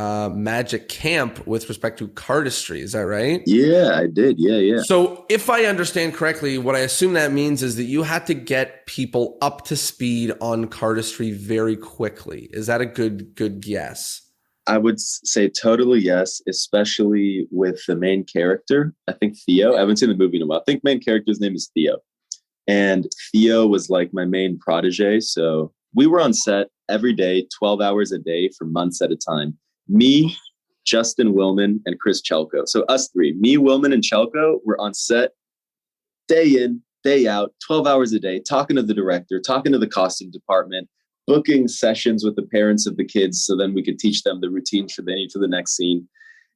Magic Camp with respect to cardistry. Is that right? Yeah, I did. Yeah. So if I understand correctly, what I assume that means is that you had to get people up to speed on cardistry very quickly. Is that a good guess? I would say totally yes, especially with the main character. I think Theo. I haven't seen the movie in a while. I think main character's name is Theo. And Theo was like my main protege. So we were on set every day, 12 hours a day for months at a time. Me, Justin Willman, and Chris Chelko. So us three, me, Willman, and Chelko were on set day in, day out, 12 hours a day, talking to the director, talking to the costume department, booking sessions with the parents of the kids so then we could teach them the routines they need for the next scene.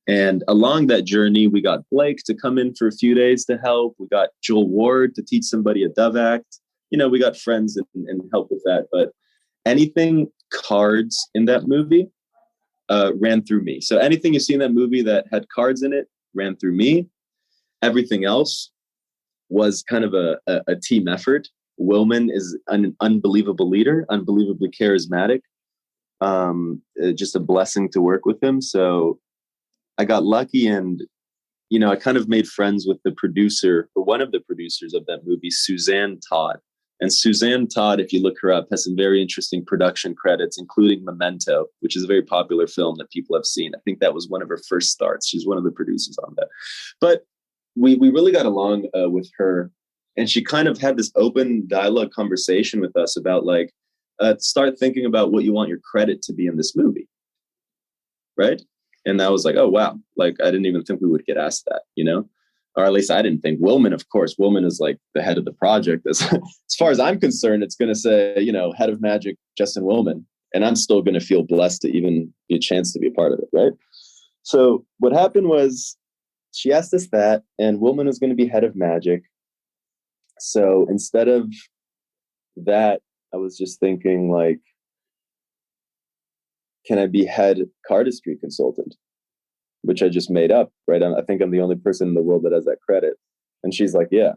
And along that journey, we got Blake to come in for a few days to help. We got Joel Ward to teach somebody a dove act. We got friends and help with that. But anything cards in that movie ran through me. So anything you see in that movie that had cards in it ran through me. Everything else was kind of a team effort. Willman is an unbelievable leader, unbelievably charismatic. Just a blessing to work with him. So I got lucky and, I kind of made friends with the producer or one of the producers of that movie, Suzanne Todd. And Suzanne Todd, if you look her up, has some very interesting production credits, including Memento, which is a very popular film that people have seen. I think that was one of her first starts. She's one of the producers on that. But we really got along with her. And she kind of had this open dialogue conversation with us about like, start thinking about what you want your credit to be in this movie. Right. And I was like, oh, wow. Like, I didn't even think we would get asked that, or at least I didn't think. Willman, of course, Willman is like the head of the project. As far as I'm concerned, it's going to say, head of magic, Justin Willman. And I'm still going to feel blessed to even be a chance to be a part of it. Right. So what happened was she asked us that, and Willman was going to be head of magic. So instead of that, I was just thinking like, can I be head cardistry consultant? Which I just made up, right? I think I'm the only person in the world that has that credit. And she's like, yeah.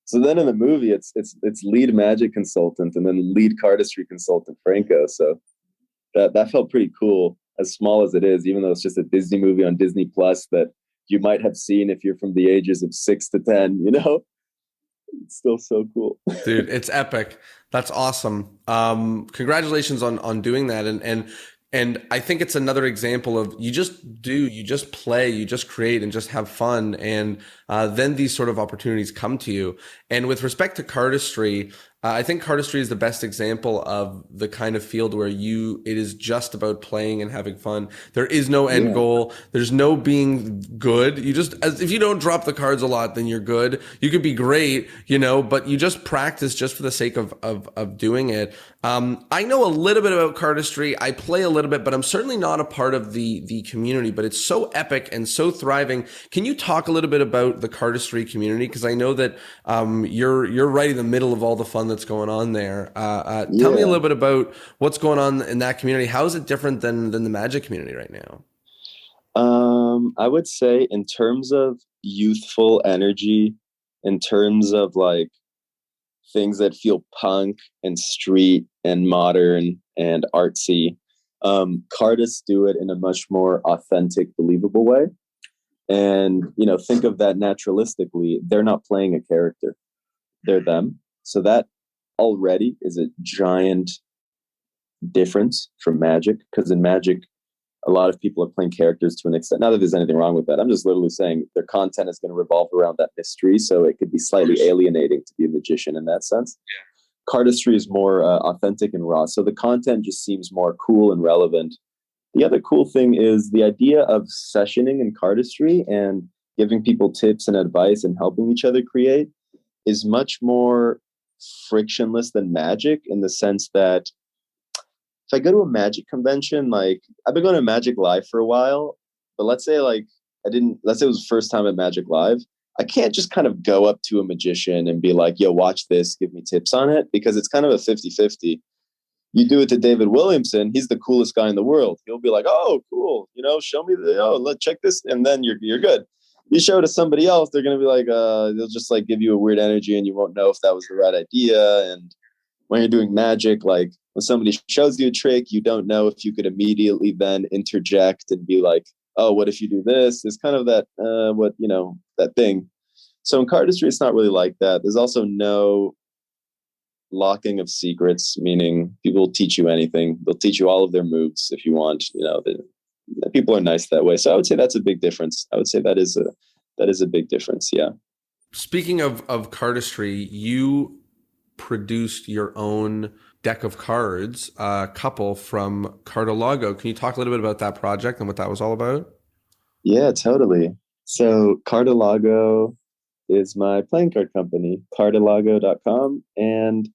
So then in the movie, it's lead magic consultant and then lead cardistry consultant Franco. So that felt pretty cool, as small as it is, even though it's just a Disney movie on Disney Plus that you might have seen if you're from the ages of 6 to 10, It's still so cool. Dude, it's epic. That's awesome. Congratulations on doing that. And I think it's another example of you just play, you just create and just have fun. And then these sort of opportunities come to you. And with respect to cardistry, I think cardistry is the best example of the kind of field where it is just about playing and having fun. There is no end goal. There's no being good. If you don't drop the cards a lot, then you're good. You could be great, but you just practice just for the sake of doing it. I know a little bit about cardistry. I play a little bit, but I'm certainly not a part of the community, but it's so epic and so thriving. Can you talk a little bit about the cardistry community? Because I know that you're right in the middle of all the fun that's going on there. Tell me a little bit about what's going on in that community. How is it different than the magic community right now? I would say in terms of youthful energy, in terms of like things that feel punk and street and modern and artsy, cardists do it in a much more authentic, believable way. And, think of that naturalistically. They're not playing a character. They're them. So that already is a giant difference from magic, because in magic, a lot of people are playing characters to an extent. Not that there's anything wrong with that. I'm just literally saying their content is going to revolve around that mystery. So it could be slightly alienating to be a magician in that sense. Cardistry is more authentic and raw. So the content just seems more cool and relevant. The other cool thing is the idea of sessioning in cardistry and giving people tips and advice and helping each other create is much more frictionless than magic, in the sense that if I go to a magic convention, like I've been going to Magic Live for a while, but let's say it was the first time at Magic Live, I can't just kind of go up to a magician and be like, yo, watch this, give me tips on it, because it's kind of a 50-50. You do it to David Williamson, he's the coolest guy in the world. He'll be like, oh, cool, show me let's check this, and then you're good. You show it to somebody else, they're gonna be like, they'll just like give you a weird energy, and you won't know if that was the right idea. And when you're doing magic, like when somebody shows you a trick, you don't know if you could immediately then interject and be like, oh, what if you do this? It's kind of that that thing. So in cardistry, it's not really like that. There's also no locking of secrets, meaning people will teach you anything. They'll teach you all of their moves if you want. People are nice that way. So I would say that's a big difference. I would say that is a big difference. Yeah. Speaking of cardistry, you produced your own deck of cards, a couple from Cardilago. Can you talk a little bit about that project and what that was all about? Yeah, totally. So Cardilago is my playing card company, cardilago.com. And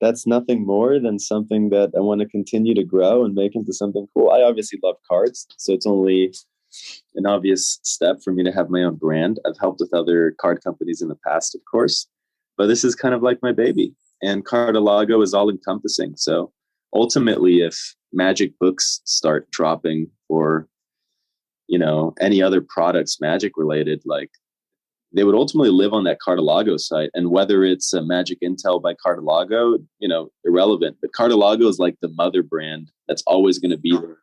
that's nothing more than something that I want to continue to grow and make into something cool. I obviously love cards, so it's only an obvious step for me to have my own brand. I've helped with other card companies in the past, of course, but this is kind of like my baby. And Cardilago is all encompassing. So ultimately, if magic books start dropping or, any other products magic related, like they would ultimately live on that Cardilago site. And whether it's a Magic Intel by Cardilago, irrelevant. But Cardilago is like the mother brand that's always going to be there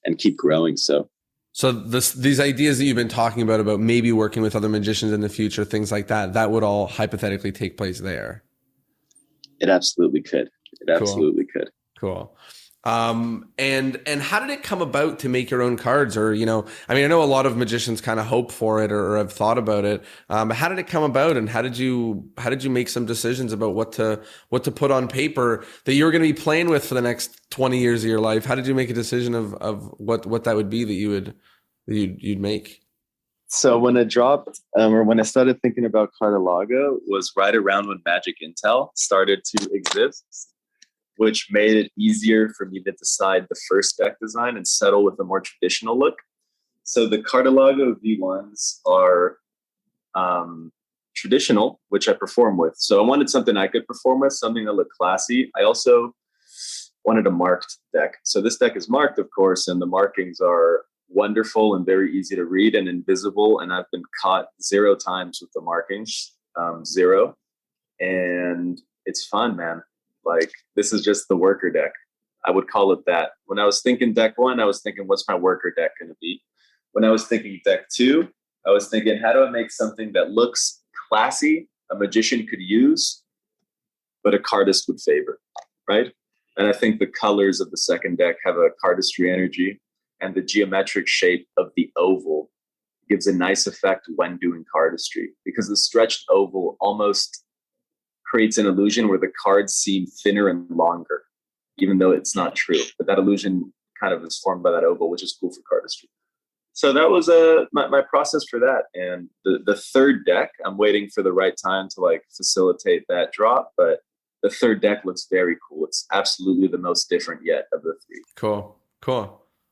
and keep growing. So these ideas that you've been talking about maybe working with other magicians in the future, things like that would all hypothetically take place there. It absolutely could. Absolutely could. Cool. And how did it come about to make your own cards? Or, I know a lot of magicians kind of hope for it or have thought about it. But how did it come about, and how did you make some decisions about what to put on paper that you're going to be playing with for the next 20 years of your life? How did you make a decision of what that would be that you'd make? So when it dropped, or when I started thinking about Cardilago, was right around when Magic Intel started to exist, which made it easier for me to decide the first deck design and settle with a more traditional look. So the Cardilago V1s are traditional, which I perform with. So I wanted something I could perform with, something that looked classy. I also wanted a marked deck. So this deck is marked, of course, and the markings are wonderful and very easy to read and invisible. And I've been caught 0 times with the markings, 0. And it's fun, man. Like, this is just the worker deck. I would call it that. When I was thinking deck 1, I was thinking, what's my worker deck going to be? When I was thinking deck 2, I was thinking, how do I make something that looks classy, a magician could use, but a cardist would favor, right? And I think the colors of the second deck have a cardistry energy, and the geometric shape of the oval gives a nice effect when doing cardistry, because the stretched oval almost creates an illusion where the cards seem thinner and longer, even though it's not true. But that illusion kind of is formed by that oval, which is cool for cardistry. So that was my process for that. And the third deck, I'm waiting for the right time to facilitate that drop. But the third deck looks very cool. It's absolutely the most different yet of the 3. Cool.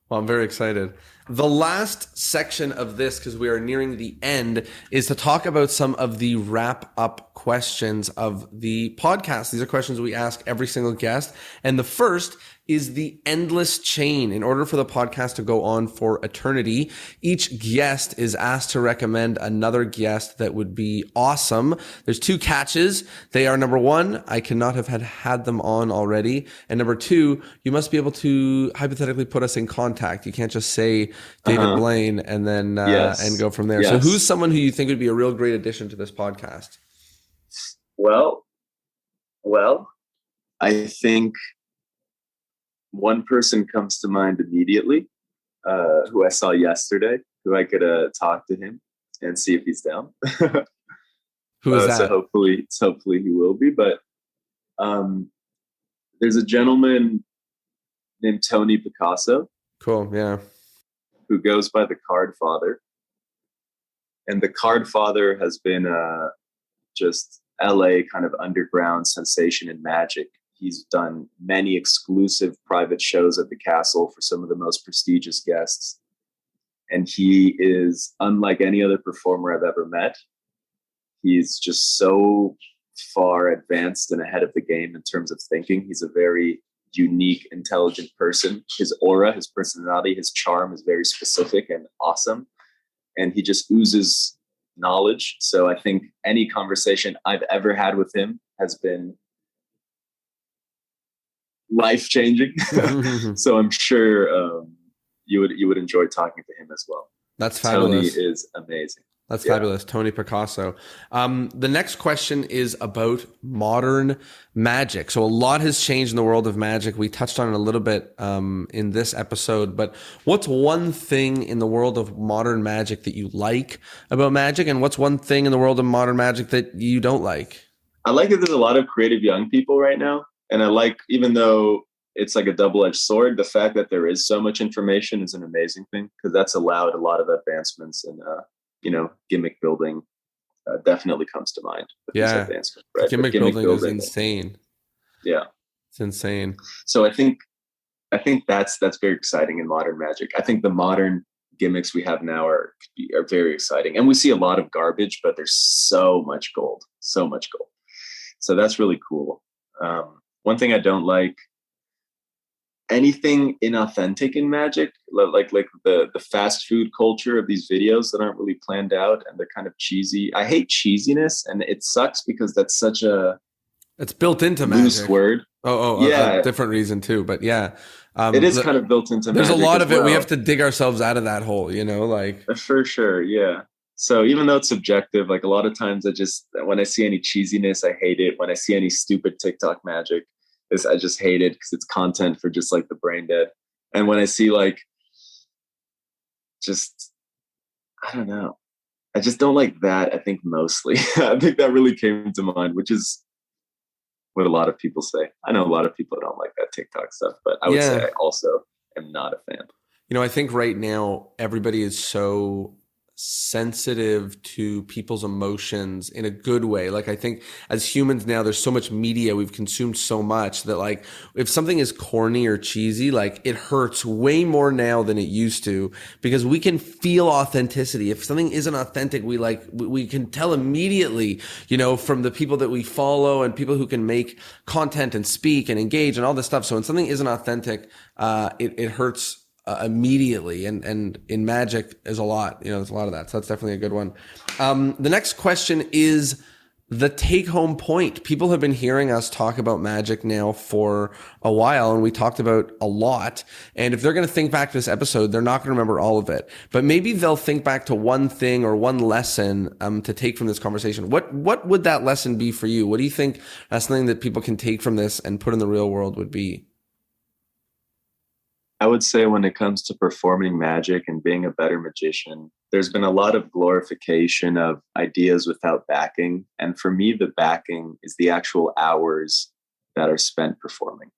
Well, I'm very excited. The last section of this, because we are nearing the end, is to talk about some of the wrap-up questions of the podcast. These are questions we ask every single guest. And the first is the endless chain. In order for the podcast to go on for eternity, each guest is asked to recommend another guest that would be awesome. There's 2 catches. They are, number 1, I cannot have had them on already. And number 2, you must be able to hypothetically put us in contact. You can't just say David Blaine and then and go from there. Yes. So who's someone who you think would be a real great addition to this podcast? Well, I think one person comes to mind immediately, who I saw yesterday, who I could talk to him and see if he's down. Who is that? So hopefully he will be. But there's a gentleman named Tony Picasso. Cool, yeah. Who goes by the Card Father. And the Card Father has been just LA kind of underground sensation in magic. He's done many exclusive private shows at the castle for some of the most prestigious guests. And he is unlike any other performer I've ever met. He's just so far advanced and ahead of the game in terms of thinking. He's a very unique, intelligent person. His aura, his personality, his charm is very specific and awesome. And he just oozes knowledge. So I think any conversation I've ever had with him has been life-changing. So I'm sure you would enjoy talking to him as well. That's fabulous. Tony is amazing. That's fabulous. Tony Picasso. The next question is about modern magic. So a lot has changed in the world of magic. We touched on it a little bit in this episode, but what's one thing in the world of modern magic that you like about magic? And what's one thing in the world of modern magic that you don't like? I like that there's a lot of creative young people right now. And I like, even though it's like a double-edged sword, the fact that there is so much information is an amazing thing, because that's allowed a lot of advancements and, gimmick building definitely comes to mind with these advancements, right? Gimmick building is insane. Yeah. It's insane. So I think that's very exciting in modern magic. I think the modern gimmicks we have now are very exciting. And we see a lot of garbage, but there's so much gold. So that's really cool. One thing I don't like, anything inauthentic in magic, like the fast food culture of these videos that aren't really planned out and they're kind of cheesy. I hate cheesiness, and it sucks because that's such it's built into loose magic. word. A different reason too, but yeah. It is kind of built into there's magic. There's a lot of it. We have to dig ourselves out of that hole, For sure, yeah. So even though it's subjective, like a lot of times when I see any cheesiness, I hate it. When I see any stupid TikTok magic, I just hate it because it's content for just like the brain dead. And when I see I don't know. I just don't like that, I think, mostly. I think that really came to mind, which is what a lot of people say. I know a lot of people don't like that TikTok stuff, but I would say I also am not a fan. I think right now everybody is so sensitive to people's emotions in a good way. Like, I think as humans now, there's so much media, we've consumed so much that if something is corny or cheesy, it hurts way more now than it used to, because we can feel authenticity. If something isn't authentic, we can tell immediately, from the people that we follow and people who can make content and speak and engage and all this stuff. So when something isn't authentic, it hurts immediately, and in magic there's a lot, there's a lot of that. So that's definitely a good one. The next question is the take home point. People have been hearing us talk about magic now for a while, and we talked about a lot. And if they're going to think back to this episode, they're not going to remember all of it, but maybe they'll think back to one thing or one lesson to take from this conversation. What would that lesson be for you? What do you think something that people can take from this and put in the real world would be? I would say when it comes to performing magic and being a better magician, there's been a lot of glorification of ideas without backing. And for me, the backing is the actual hours that are spent performing.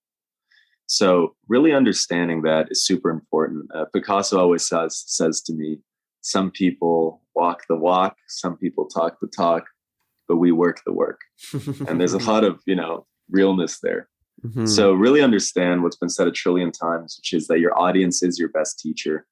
So really understanding that is super important. Picasso always says to me, some people walk the walk, some people talk the talk, but we work the work. And there's a lot of, realness there. Mm-hmm. So really understand what's been said a trillion times, which is that your audience is your best teacher.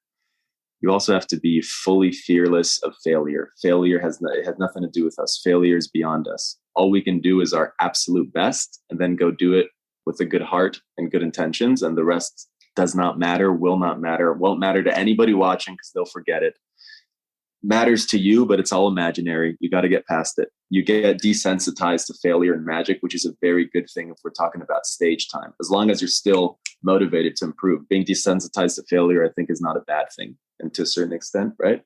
You also have to be fully fearless of failure. Failure has nothing to do with us. Failure is beyond us. All we can do is our absolute best, and then go do it with a good heart and good intentions. And the rest does not matter, will not matter, won't matter to anybody watching because they'll forget it. Matters to you, but it's all imaginary. You got to get past it. You get desensitized to failure in magic, which is a very good thing if we're talking about stage time. As long as you're still motivated to improve, being desensitized to failure, I think, is not a bad thing, and to a certain extent, right?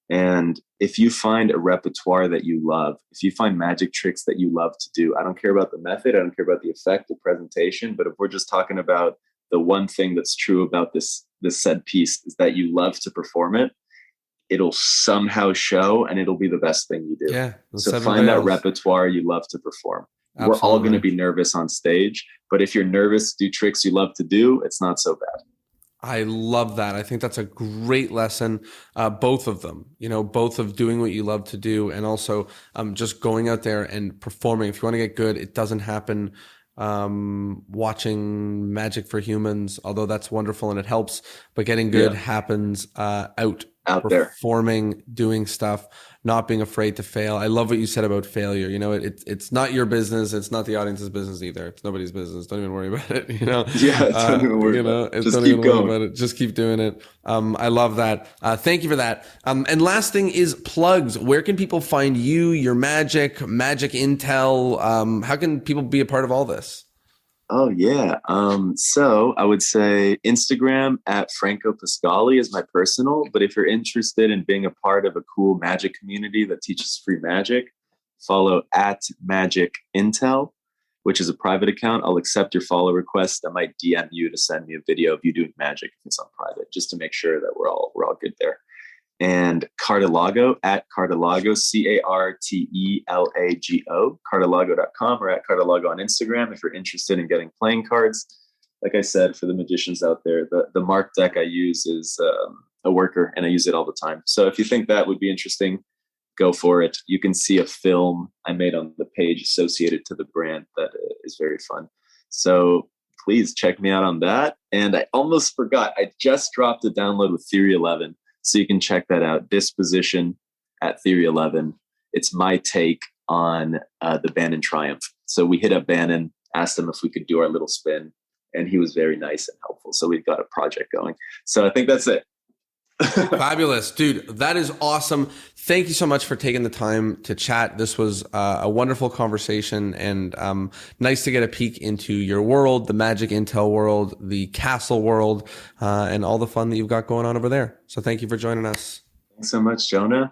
And if you find a repertoire that you love, if you find magic tricks that you love to do, I don't care about the method, I don't care about the effect, the presentation, but if we're just talking about the one thing that's true about this said piece is that you love to perform it, it'll somehow show, and it'll be the best thing you do. Yeah. So find that repertoire you love to perform. Absolutely. We're all going to be nervous on stage, but if you're nervous to do tricks you love to do, it's not so bad. I love that. I think that's a great lesson. Both of them, both of doing what you love to do, and also just going out there and performing. If you want to get good, it doesn't happen watching Magic for Humans, although that's wonderful and it helps, but getting good happens out out there. Performing, doing stuff, not being afraid to fail. I love what you said about failure. You know, it's not your business. It's not the audience's business either. It's nobody's business. Don't even worry about it. You know? Yeah, don't even worry about it. Just don't keep even worry going. about it. Just keep doing it. I love that. Thank you for that. And last thing is plugs. Where can people find you, your magic intel? How can people be a part of all this? Oh yeah. So I would say Instagram at Franco Pascali is my personal, but if you're interested in being a part of a cool magic community that teaches free magic, follow at Magic Intel, which is a private account. I'll accept your follow request. I might DM you to send me a video of you doing magic if it's on private, just to make sure that we're all good there. And Cardilago at Cardilago, Cartelago, Cardilago.com, or at Cardilago on Instagram if you're interested in getting playing cards. Like I said, for the magicians out there, the mark deck I use is a worker, and I use it all the time. So if you think that would be interesting, go for it. You can see a film I made on the page associated to the brand that is very fun. So please check me out on that. And I almost forgot, I just dropped a download with Theory 11. So you can check that out. Disposition at Theory 11. It's my take on the Bannon Triumph. So we hit up Bannon, asked him if we could do our little spin, and he was very nice and helpful. So we've got a project going. So I think that's it. Fabulous, dude. That is awesome. Thank you so much for taking the time to chat. This was a wonderful conversation, and nice to get a peek into your world, the Magic Intel world, the Castle world, and all the fun that you've got going on over there. So thank you for joining us. Thanks so much, Jonah.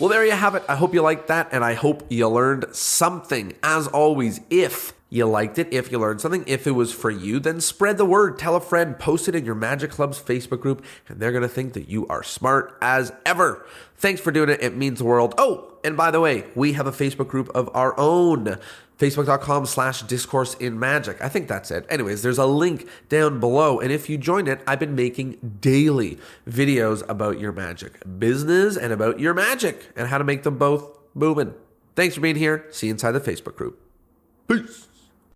Well, there you have it. I hope you liked that, and I hope you learned something. As always, if you liked it, if you learned something, if it was for you, then spread the word. Tell a friend, post it in your Magic Club's Facebook group, and they're going to think that you are smart as ever. Thanks for doing it. It means the world. Oh, and by the way, we have a Facebook group of our own. Facebook.com/discourse in magic. I think that's it. Anyways, there's a link down below. And if you join it, I've been making daily videos about your magic business and about your magic and how to make them both moving. Thanks for being here. See you inside the Facebook group. Peace.